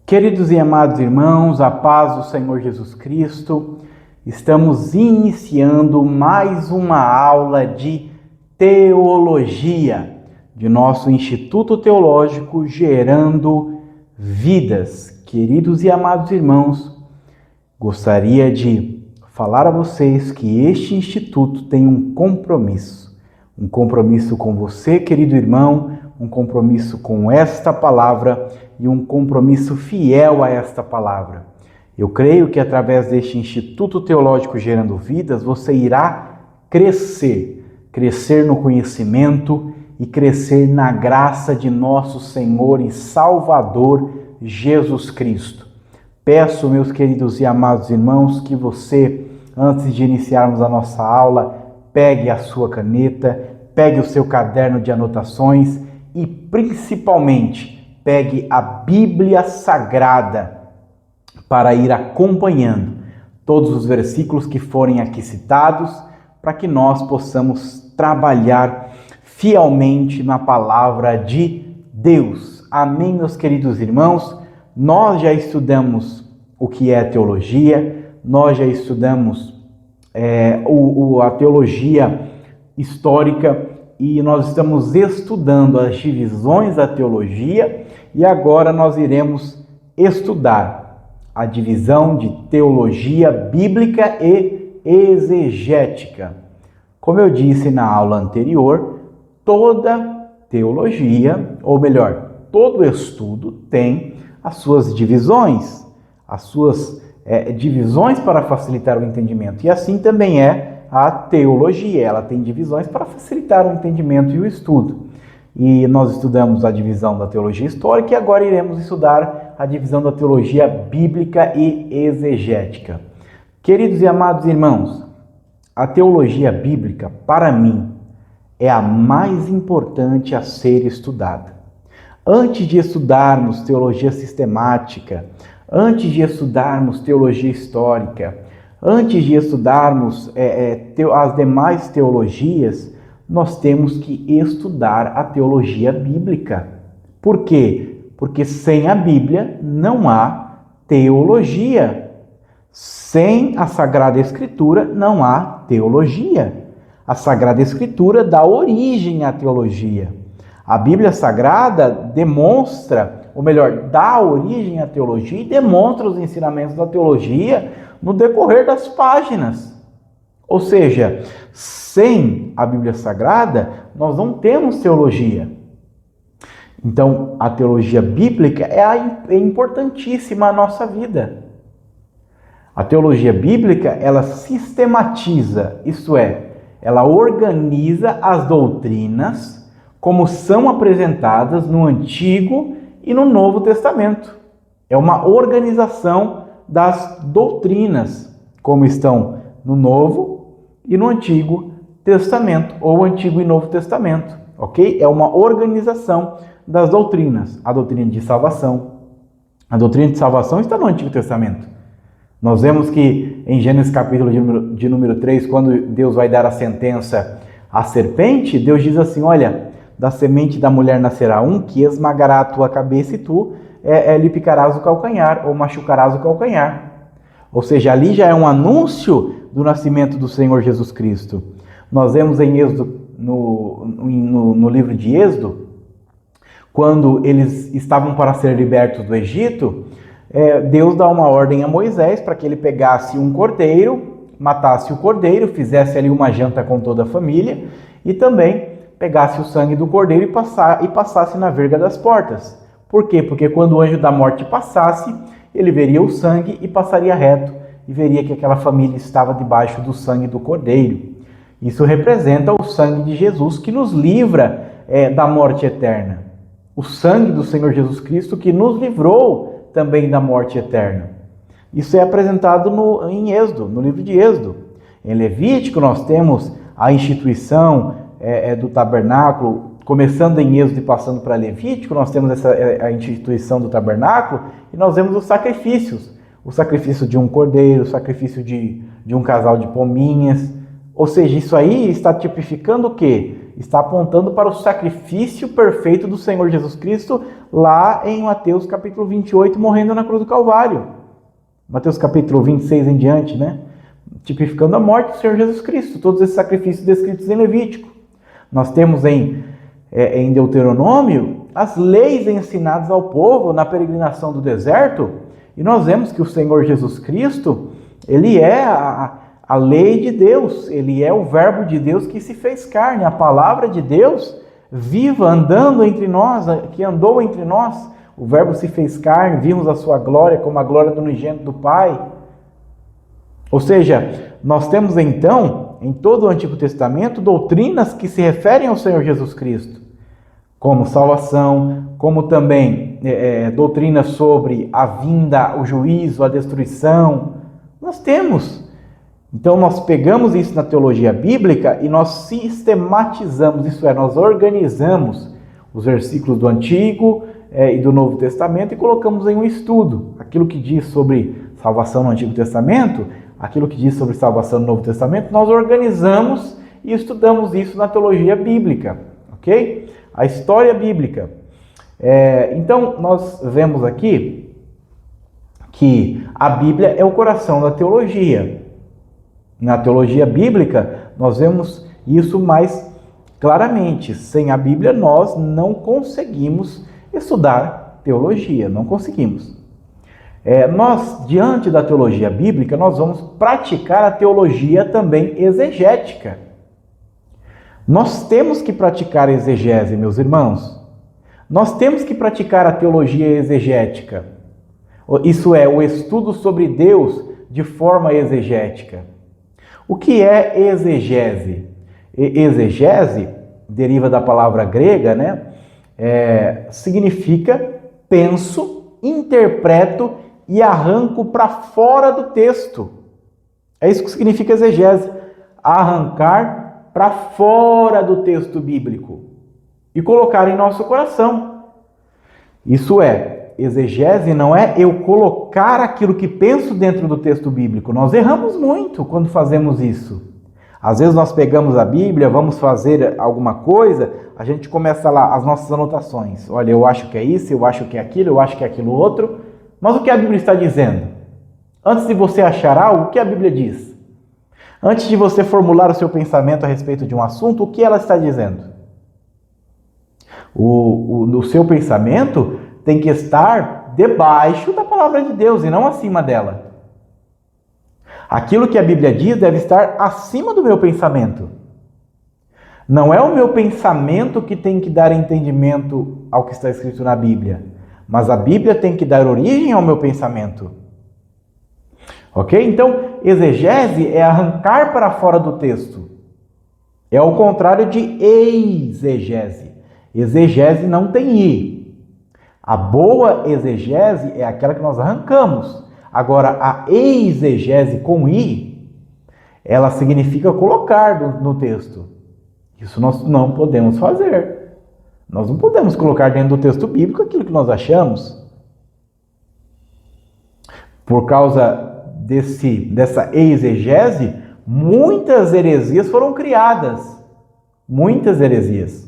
Queridos e amados irmãos, a paz do Senhor Jesus Cristo, estamos iniciando mais uma aula de teologia de nosso Instituto Teológico Gerando Vidas. Queridos e amados irmãos, gostaria de falar a vocês que este instituto tem um compromisso com você, querido irmão, um compromisso com esta palavra e um compromisso fiel a esta palavra. Eu creio que através deste Instituto Teológico Gerando Vidas, você irá crescer no conhecimento e crescer na graça de nosso Senhor e Salvador Jesus Cristo. Peço, meus queridos e amados irmãos, que você, antes de iniciarmos a nossa aula, pegue a sua caneta, pegue o seu caderno de anotações e, principalmente, pegue a Bíblia Sagrada para ir acompanhando todos os versículos que forem aqui citados, para que nós possamos trabalhar fielmente na palavra de Deus. Amém, meus queridos irmãos? Nós já estudamos o que é teologia, nós já estudamos a teologia histórica e nós estamos estudando as divisões da teologia e agora nós iremos estudar a divisão de teologia bíblica e exegética. Como eu disse na aula anterior, toda teologia, ou melhor, todo estudo tem as suas divisões, divisões para facilitar o entendimento. E assim também é a teologia, ela tem divisões para facilitar o entendimento e o estudo. E nós estudamos a divisão da teologia histórica e agora iremos estudar a divisão da teologia bíblica e exegética. Queridos e amados irmãos, a teologia bíblica, para mim, é a mais importante a ser estudada. Antes de estudarmos teologia sistemática, antes de estudarmos teologia histórica, antes de estudarmos as demais teologias, nós temos que estudar a teologia bíblica. Por quê? Porque sem a Bíblia não há teologia. Sem a Sagrada Escritura não há teologia. A Sagrada Escritura dá origem à teologia. A Bíblia Sagrada demonstra, ou melhor, dá origem à teologia e demonstra os ensinamentos da teologia no decorrer das páginas. Ou seja, sem a Bíblia Sagrada, nós não temos teologia. Então, a teologia bíblica é importantíssima à nossa vida. A teologia bíblica, ela sistematiza, isto é, ela organiza as doutrinas como são apresentadas no Antigo e no Novo Testamento. É uma organização das doutrinas, como estão no Novo e no Antigo Testamento, ou Antigo e Novo Testamento, ok? É uma organização das doutrinas. A doutrina de salvação. A doutrina de salvação está no Antigo Testamento. Nós vemos que em Gênesis capítulo de número 3, quando Deus vai dar a sentença à serpente, Deus diz assim, olha, da semente da mulher nascerá um que esmagará a tua cabeça e tu lhe picarás o calcanhar ou machucarás o calcanhar. Ou seja, ali já é um anúncio do nascimento do Senhor Jesus Cristo. Nós vemos em Êxodo, no livro de Êxodo, quando eles estavam para ser libertos do Egito, Deus dá uma ordem a Moisés para que ele pegasse um cordeiro, matasse o cordeiro, fizesse ali uma janta com toda a família e também pegasse o sangue do cordeiro e passasse na verga das portas. Por quê? Porque quando o anjo da morte passasse, ele veria o sangue e passaria reto e veria que aquela família estava debaixo do sangue do cordeiro. Isso representa o sangue de Jesus que nos livra da morte eterna. O sangue do Senhor Jesus Cristo que nos livrou também da morte eterna. Isso é apresentado em Êxodo, no livro de Êxodo. Em Levítico nós temos a instituição do tabernáculo, começando em Êxodo e passando para Levítico, nós temos a instituição do tabernáculo e nós vemos os sacrifícios. O sacrifício de um cordeiro, o sacrifício de um casal de pombinhas. Ou seja, isso aí está tipificando o quê? Está apontando para o sacrifício perfeito do Senhor Jesus Cristo lá em Mateus capítulo 28, morrendo na cruz do Calvário. Mateus capítulo 26 em diante, né? Tipificando a morte do Senhor Jesus Cristo, todos esses sacrifícios descritos em Levítico. Nós temos em Deuteronômio as leis ensinadas ao povo na peregrinação do deserto, e nós vemos que o Senhor Jesus Cristo, ele é a lei de Deus, ele é o verbo de Deus que se fez carne, a palavra de Deus viva, andando entre nós, que andou entre nós. O verbo se fez carne, vimos a sua glória como a glória do unigênito do Pai. Ou seja, nós temos então, em todo o Antigo Testamento, doutrinas que se referem ao Senhor Jesus Cristo, como salvação, como também doutrinas sobre a vinda, o juízo, a destruição. Nós temos. Então nós pegamos isso na teologia bíblica e nós sistematizamos, isso é, nós organizamos os versículos do Antigo e do Novo Testamento e colocamos em um estudo. Aquilo que diz sobre salvação no Antigo Testamento, aquilo que diz sobre salvação no Novo Testamento, nós organizamos e estudamos isso na teologia bíblica, ok? A história bíblica. Então nós vemos aqui que a Bíblia é o coração da teologia. Na teologia bíblica, nós vemos isso mais claramente. Sem a Bíblia, nós não conseguimos estudar teologia, não conseguimos. Nós, diante da teologia bíblica, nós vamos praticar a teologia também exegética. Nós temos que praticar a exegese, meus irmãos. Nós temos que praticar a teologia exegética. Isso é, o estudo sobre Deus de forma exegética. O que é exegese? Exegese deriva da palavra grega, né? Significa penso, interpreto e arranco para fora do texto. É isso que significa exegese. Arrancar para fora do texto bíblico e colocar em nosso coração. Isso é, exegese não é eu colocar aquilo que penso dentro do texto bíblico. Nós erramos muito quando fazemos isso. Às vezes nós pegamos a Bíblia, vamos fazer alguma coisa, a gente começa lá as nossas anotações. Olha, eu acho que é isso, eu acho que é aquilo, eu acho que é aquilo outro. Mas o que a Bíblia está dizendo? Antes de você achar algo, o que a Bíblia diz? Antes de você formular o seu pensamento a respeito de um assunto, o que ela está dizendo? O seu pensamento tem que estar debaixo da palavra de Deus e não acima dela. Aquilo que a Bíblia diz deve estar acima do meu pensamento. Não é o meu pensamento que tem que dar entendimento ao que está escrito na Bíblia, mas a Bíblia tem que dar origem ao meu pensamento. Ok? Então, exegese é arrancar para fora do texto. É o contrário de exegese. Exegese não tem i. A boa exegese é aquela que nós arrancamos. Agora, a exegese com i, ela significa colocar no texto. Isso nós não podemos fazer. Nós não podemos colocar dentro do texto bíblico aquilo que nós achamos. Por causa dessa exegese, muitas heresias foram criadas. Muitas heresias.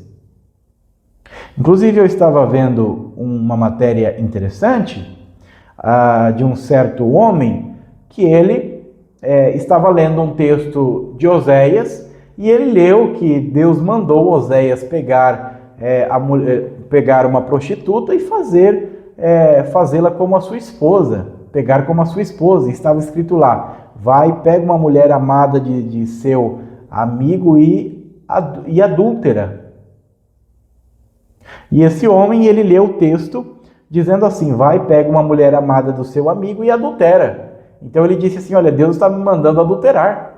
Inclusive, eu estava vendo uma matéria interessante de um certo homem que ele estava lendo um texto de Oséias e ele leu que Deus mandou Oséias pegar uma prostituta e fazê-la como a sua esposa, pegar como a sua esposa. E estava escrito lá: vai, pega uma mulher amada de seu amigo e adúltera. E esse homem, ele leu o texto dizendo assim: vai, pega uma mulher amada do seu amigo e adultera. Então ele disse assim: olha, Deus está me mandando adulterar.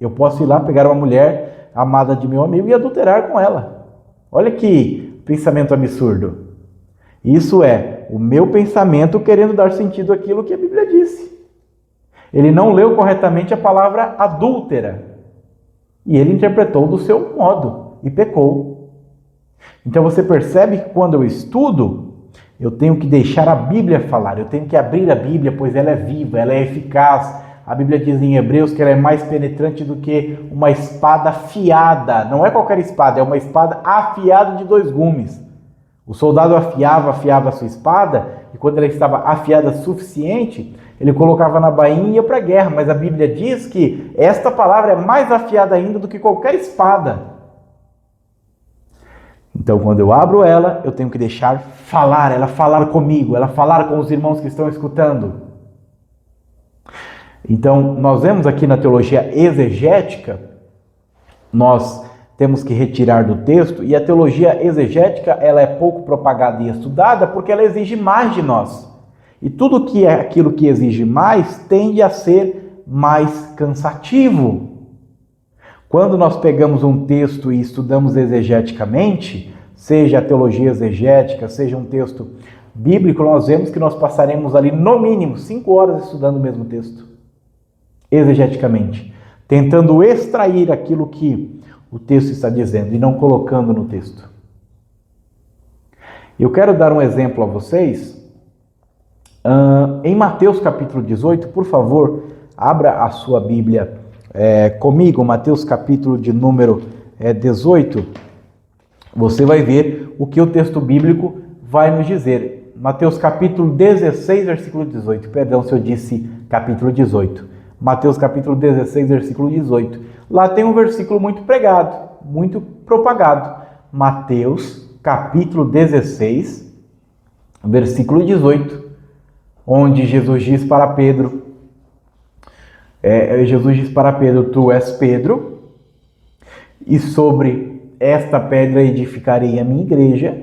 Eu posso ir lá pegar uma mulher amada de meu amigo e adulterar com ela. Olha que pensamento absurdo. Isso é o meu pensamento querendo dar sentido àquilo que a Bíblia disse. Ele não leu corretamente a palavra adúltera. E ele interpretou do seu modo e pecou. Então você percebe que quando eu estudo, eu tenho que deixar a Bíblia falar, eu tenho que abrir a Bíblia, pois ela é viva, ela é eficaz. A Bíblia diz em Hebreus que ela é mais penetrante do que uma espada afiada. Não é qualquer espada, é uma espada afiada de 2 gumes. O soldado afiava a sua espada, e quando ela estava afiada o suficiente, ele colocava na bainha e ia para a guerra. Mas a Bíblia diz que esta palavra é mais afiada ainda do que qualquer espada. Então, quando eu abro ela, eu tenho que deixar falar, ela falar comigo, ela falar com os irmãos que estão escutando. Então, nós vemos aqui na teologia exegética, nós temos que retirar do texto, e a teologia exegética ela é pouco propagada e estudada porque ela exige mais de nós. E tudo que é aquilo que exige mais tende a ser mais cansativo. Quando nós pegamos um texto e estudamos exegeticamente, seja a teologia exegética, seja um texto bíblico, nós vemos que nós passaremos ali no mínimo 5 horas estudando o mesmo texto, exegeticamente, tentando extrair aquilo que o texto está dizendo e não colocando no texto. Eu quero dar um exemplo a vocês. Em Mateus capítulo 18, por favor, abra a sua Bíblia comigo, Mateus capítulo de número 18. Você vai ver o que o texto bíblico vai nos dizer. Mateus capítulo 16, versículo 18. Perdão se eu disse capítulo 18. Mateus capítulo 16, versículo 18. Lá tem um versículo muito pregado, muito propagado. Mateus capítulo 16, versículo 18. Onde Jesus diz para Pedro, tu és Pedro, e sobre esta pedra edificarei a minha igreja.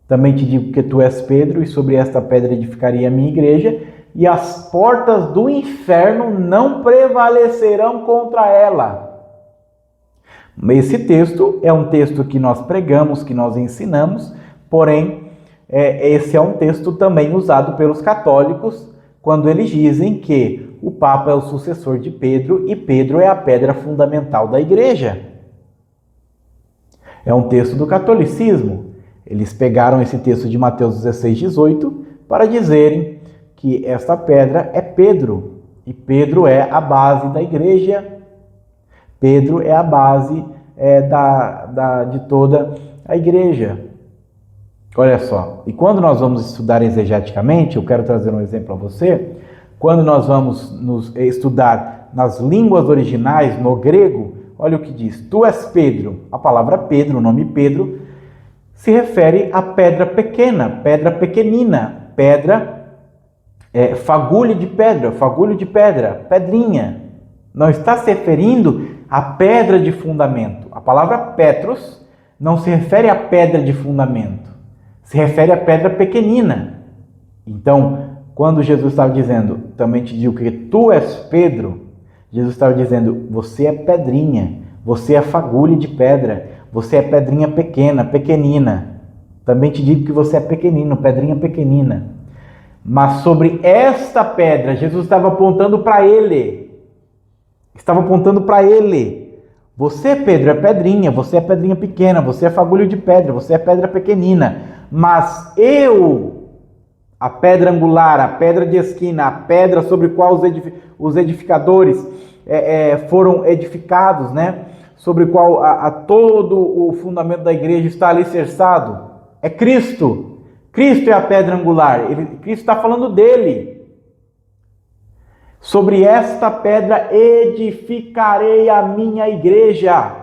Também te digo que tu és Pedro, e sobre esta pedra edificarei a minha igreja, e as portas do inferno não prevalecerão contra ela. Esse texto é um texto que nós pregamos, que nós ensinamos, porém, esse é um texto também usado pelos católicos, quando eles dizem que o Papa é o sucessor de Pedro e Pedro é a pedra fundamental da igreja. É um texto do catolicismo. Eles pegaram esse texto de Mateus 16, 18 para dizerem que esta pedra é Pedro. E Pedro é a base da igreja. Pedro é a base de toda a igreja. Olha só, e quando nós vamos estudar exegeticamente, eu quero trazer um exemplo a você, quando nós vamos estudar nas línguas originais, no grego, olha o que diz, tu és Pedro. A palavra Pedro, o nome Pedro, se refere à pedra pequena, pedra pequenina, pedra, fagulho de pedra, pedrinha. Não está se referindo à pedra de fundamento. A palavra Petros não se refere à pedra de fundamento. Se refere à pedra pequenina. Então, quando Jesus estava dizendo, também te digo que tu és Pedro, Jesus estava dizendo, você é pedrinha, você é fagulho de pedra, você é pedrinha pequena, pequenina. Também te digo que você é pequenino, pedrinha pequenina. Mas sobre esta pedra, Jesus estava apontando para ele. Estava apontando para ele. Você, Pedro, é pedrinha pequena, você é fagulho de pedra, você é pedra pequenina. Mas eu, a pedra angular, a pedra de esquina, a pedra sobre a qual os edificadores foram edificados, né? Sobre qual todo o fundamento da igreja está alicerçado, é Cristo. Cristo é a pedra angular. Cristo está falando dele. Sobre esta pedra edificarei a minha igreja.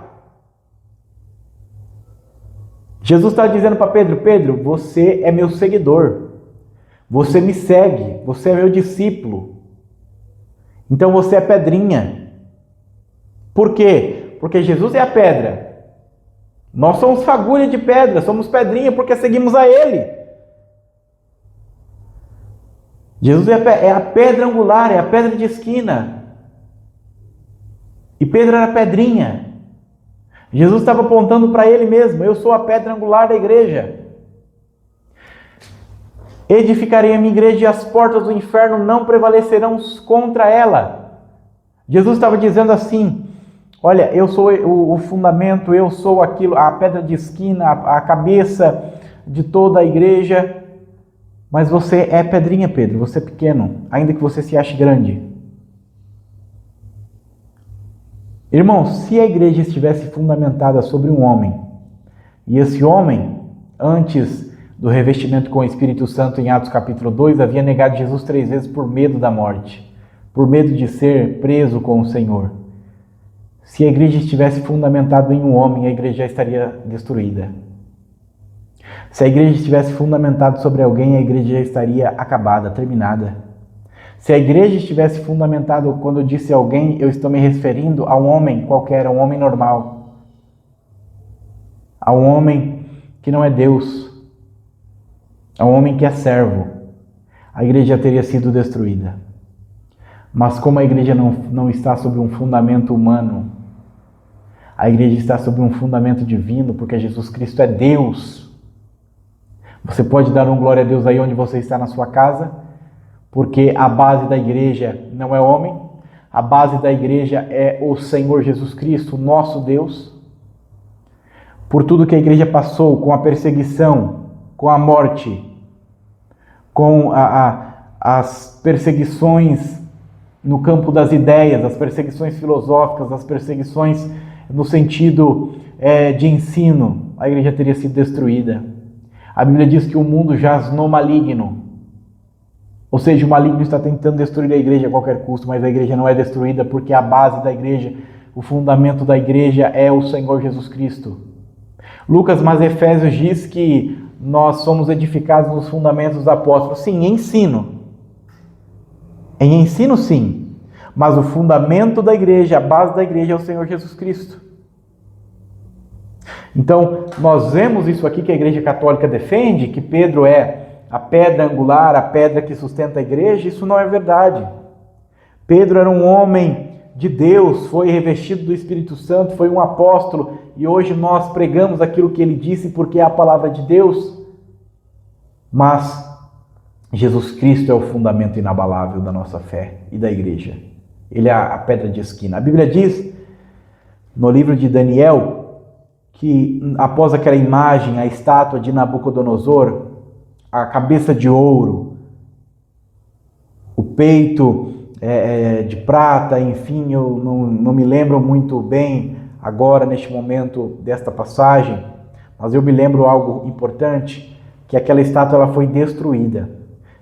Jesus está dizendo para Pedro, Pedro, você é meu seguidor. Você me segue, você é meu discípulo. Então você é pedrinha. Por quê? Porque Jesus é a pedra. Nós somos fagulha de pedra, somos pedrinha porque seguimos a Ele. Jesus é a pedra angular, é a pedra de esquina. E Pedro era pedrinha. Jesus estava apontando para Ele mesmo, eu sou a pedra angular da igreja. Edificarei a minha igreja e as portas do inferno não prevalecerão contra ela. Jesus estava dizendo assim, olha, eu sou o fundamento, eu sou aquilo, a pedra de esquina, a cabeça de toda a igreja, mas você é pedrinha, Pedro, você é pequeno, ainda que você se ache grande. Irmão, se a igreja estivesse fundamentada sobre um homem, e esse homem antes do revestimento com o Espírito Santo em Atos capítulo 2, havia negado Jesus 3 vezes por medo da morte, por medo de ser preso com o Senhor. Se a igreja estivesse fundamentada em um homem, a igreja já estaria destruída. Se a igreja estivesse fundamentada sobre alguém, a igreja já estaria acabada, terminada. Se a igreja estivesse fundamentada, quando eu disse alguém, eu estou me referindo a um homem qualquer, a um homem normal. A um homem que não é Deus. A um homem que é servo. A igreja já teria sido destruída. Mas como a igreja não está sobre um fundamento humano, a igreja está sobre um fundamento divino, porque Jesus Cristo é Deus. Você pode dar um glória a Deus aí onde você está na sua casa, porque a base da igreja não é homem, a base da igreja é o Senhor Jesus Cristo, nosso Deus. Por tudo que a igreja passou, com a perseguição, com a morte, com as perseguições no campo das ideias, as perseguições filosóficas, as perseguições no sentido de ensino, a igreja teria sido destruída. A Bíblia diz que o mundo jaz no maligno. Ou seja, o maligno está tentando destruir a igreja a qualquer custo, mas a igreja não é destruída porque a base da igreja, o fundamento da igreja é o Senhor Jesus Cristo. Lucas, mas Efésios diz que nós somos edificados nos fundamentos dos apóstolos. Sim, em ensino. Em ensino, sim. Mas o fundamento da igreja, a base da igreja é o Senhor Jesus Cristo. Então, nós vemos isso aqui que a Igreja Católica defende, que Pedro é a pedra angular, a pedra que sustenta a igreja. Isso não é verdade. Pedro era um homem de Deus, foi revestido do Espírito Santo, foi um apóstolo, e hoje nós pregamos aquilo que ele disse porque é a palavra de Deus. Mas Jesus Cristo é o fundamento inabalável da nossa fé e da igreja. Ele é a pedra de esquina. A Bíblia diz, no livro de Daniel, que após aquela imagem, a estátua de Nabucodonosor, a cabeça de ouro, o peito de prata, enfim, eu não me lembro muito bem agora, neste momento desta passagem, mas eu me lembro algo importante, que aquela estátua ela foi destruída.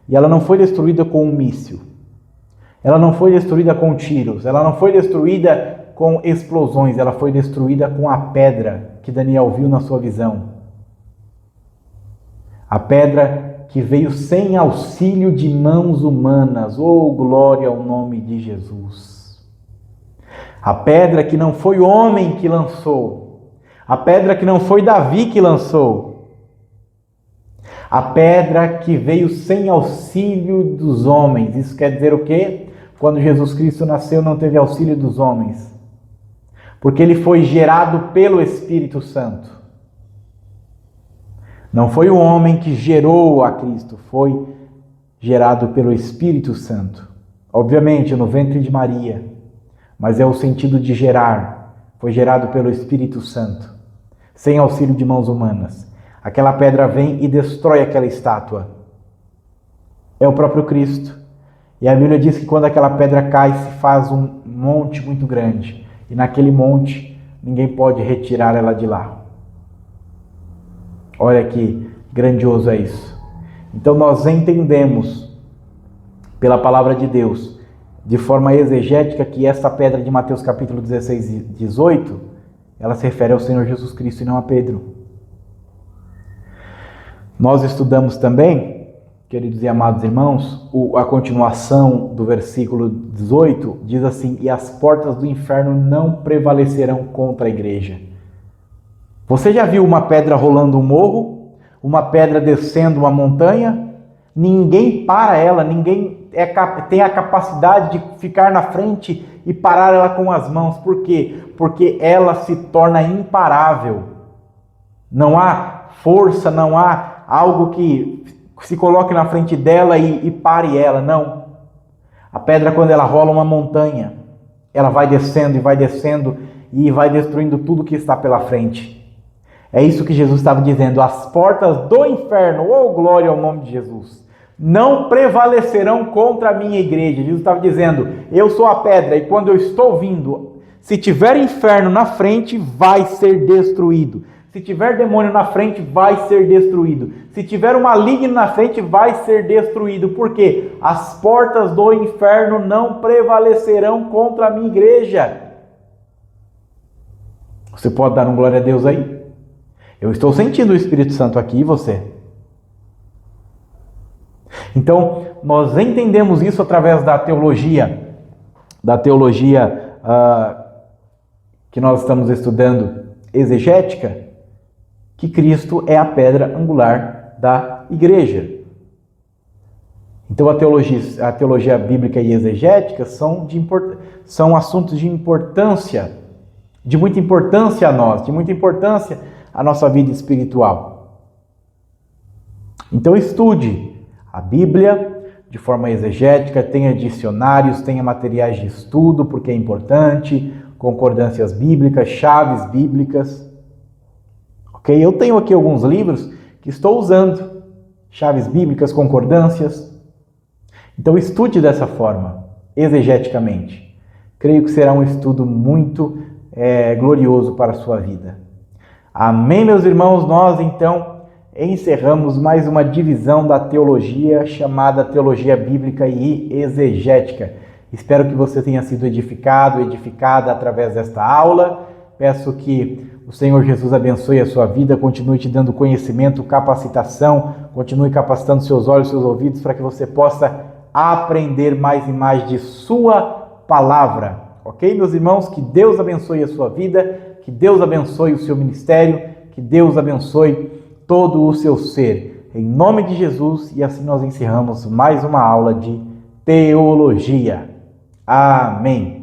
E ela não foi destruída com um míssil, ela não foi destruída com tiros, ela não foi destruída com explosões, ela foi destruída com a pedra que Daniel viu na sua visão. A pedra que veio sem auxílio de mãos humanas. Oh, glória ao nome de Jesus. A pedra que não foi homem que lançou. A pedra que não foi Davi que lançou. A pedra que veio sem auxílio dos homens. Isso quer dizer o quê? Quando Jesus Cristo nasceu, não teve auxílio dos homens. Porque ele foi gerado pelo Espírito Santo. Não foi o homem que gerou a Cristo, foi gerado pelo Espírito Santo. Obviamente, no ventre de Maria, mas é o sentido de gerar. Foi gerado pelo Espírito Santo, sem auxílio de mãos humanas. Aquela pedra vem e destrói aquela estátua. É o próprio Cristo. E a Bíblia diz que quando aquela pedra cai, se faz um monte muito grande. E naquele monte, ninguém pode retirar ela de lá. Olha que grandioso é isso. Então nós entendemos, pela palavra de Deus, de forma exegética, que essa pedra de Mateus capítulo 16 e 18, ela se refere ao Senhor Jesus Cristo e não a Pedro. Nós estudamos também, queridos e amados irmãos, a continuação do versículo 18, diz assim: e as portas do inferno não prevalecerão contra a igreja. Você já viu uma pedra rolando um morro? Uma pedra descendo uma montanha? Ninguém para ela, ninguém tem a capacidade de ficar na frente e parar ela com as mãos. Por quê? Porque ela se torna imparável. Não há força, não há algo que se coloque na frente dela e pare ela, não. A pedra, quando ela rola uma montanha, ela vai descendo e vai destruindo tudo que está pela frente. É isso que Jesus estava dizendo. As portas do inferno, oh glória ao nome de Jesus, não prevalecerão contra a minha igreja. Jesus estava dizendo, eu sou a pedra e quando eu estou vindo, se tiver inferno na frente, vai ser destruído. Se tiver demônio na frente, vai ser destruído. Se tiver um maligno na frente, vai ser destruído. Por quê? As portas do inferno não prevalecerão contra a minha igreja. Você pode dar um glória a Deus aí? Eu estou sentindo o Espírito Santo aqui, e você? Então, nós entendemos isso através da teologia que nós estamos estudando, exegética, que Cristo é a pedra angular da igreja. Então a teologia bíblica e exegética são assuntos de importância, de muita importância a nós, de muita importância à nossa vida espiritual. Então estude a Bíblia de forma exegética, tenha dicionários, tenha materiais de estudo, porque é importante, concordâncias bíblicas, chaves bíblicas. Ok? Eu tenho aqui alguns livros que estou usando, chaves bíblicas, concordâncias. Então estude dessa forma, exegeticamente. Creio que será um estudo muito glorioso para a sua vida. Amém, meus irmãos? Nós então encerramos mais uma divisão da teologia chamada teologia bíblica e exegética. Espero que você tenha sido edificado, edificada através desta aula. Peço que o Senhor Jesus abençoe a sua vida, continue te dando conhecimento, capacitação, continue capacitando seus olhos, seus ouvidos, para que você possa aprender mais e mais de sua palavra. Ok, meus irmãos? Que Deus abençoe a sua vida, que Deus abençoe o seu ministério, que Deus abençoe todo o seu ser. Em nome de Jesus, e assim nós encerramos mais uma aula de teologia. Amém.